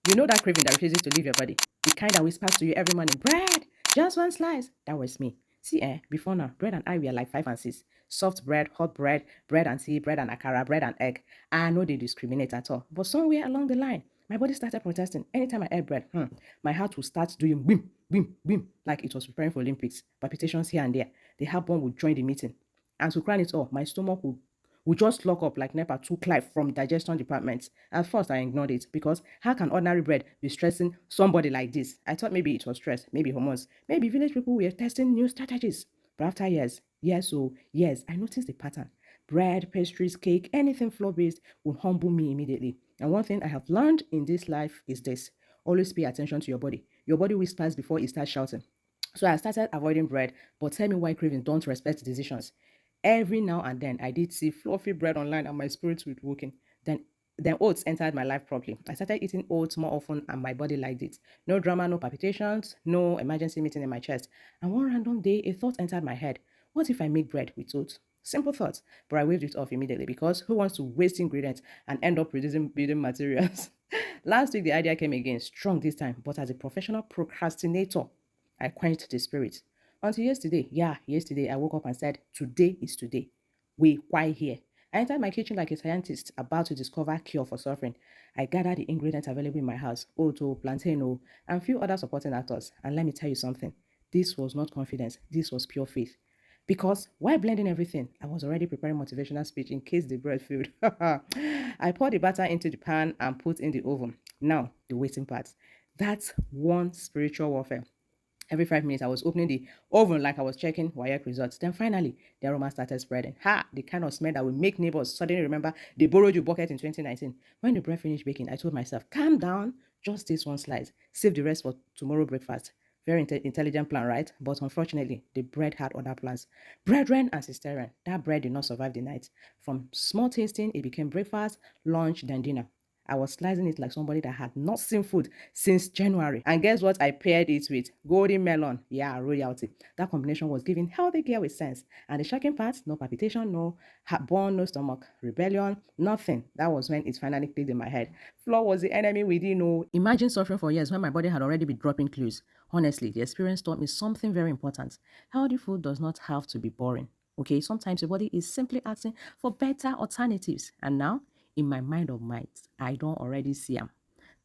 You know that craving that refuses to leave your body? The kind that whispers to you every morning, bread, just one slice. That was me. See, before now, bread and I were like 5 and 6. Soft bread, hot bread, bread and tea, bread and akara, bread and egg. I know they discriminate at all. But somewhere along the line, my body started protesting. Anytime I ate bread, my heart would start doing boom, boom, boom, like it was preparing for Olympics. Palpitations here and there. The heartburn would join the meeting. And to crown it all, my stomach would just lock up like NEPA took life from digestion department. At first, I ignored it because how can ordinary bread be stressing somebody like this? I thought maybe it was stress, maybe hormones, maybe village people were testing new strategies. But after years, I noticed the pattern. Bread, pastries, cake, anything flour-based will humble me immediately. And one thing I have learned in this life is this. Always pay attention to your body. Your body whispers before it starts shouting. So I started avoiding bread, but tell me why cravings don't respect decisions. Every now and then, I did see fluffy bread online and my spirits would woken. Then then oats entered my life properly. I started eating oats more often and my body liked it. No drama, no palpitations, no emergency meeting in my chest. And one random day, a thought entered my head. What if I make bread with oats? Simple thought, but I waved it off immediately because who wants to waste ingredients and end up producing building materials? Last week, the idea came again, strong this time, but as a professional procrastinator, I quenched the spirit. Until yesterday, I woke up and said, today is today. Why here? I entered my kitchen like a scientist about to discover cure for suffering. I gathered the ingredients available in my house, oat, plantain, and few other supporting actors. And let me tell you something. This was not confidence. This was pure faith. Because while blending everything, I was already preparing motivational speech in case the bread failed. I poured the batter into the pan and put in the oven. Now, the waiting part. That's one spiritual warfare. Every 5 minutes, I was opening the oven like I was checking WIAC results. Then finally, the aroma started spreading. The kind of smell that will make neighbors suddenly remember they borrowed your bucket in 2019. When the bread finished baking, I told myself, calm down, just taste one slice, save the rest for tomorrow breakfast. Very intelligent plan, right? But unfortunately, the bread had other plans. Brethren and sisterin, that bread did not survive the night. From small tasting, it became breakfast, lunch, then dinner. I was slicing it like somebody that had not seen food since January. And guess what I paired it with? Golden melon. Yeah, royalty. That combination was giving healthy girl with sense. And the shocking part, no palpitation, no heartburn, no stomach rebellion, nothing. That was when it finally clicked in my head. Flour was the enemy within. No. Imagine suffering for years when my body had already been dropping clues. Honestly, the experience taught me something very important. Healthy food does not have to be boring. Okay, sometimes your body is simply asking for better alternatives. And now, in my mind of minds, I don't already see them.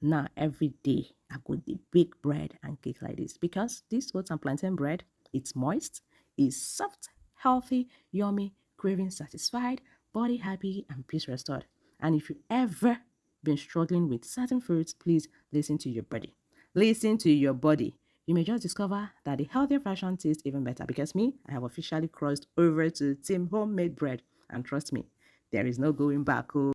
Now, every day, I go the bake bread and cake like this because this oats and plantain bread, it's moist, it's soft, healthy, yummy, craving satisfied, body happy, and peace restored. And if you ever been struggling with certain foods, please listen to your body. Listen to your body. You may just discover that the healthier version tastes even better because me, I have officially crossed over to Team Homemade Bread. And trust me, there is no going back. Oh.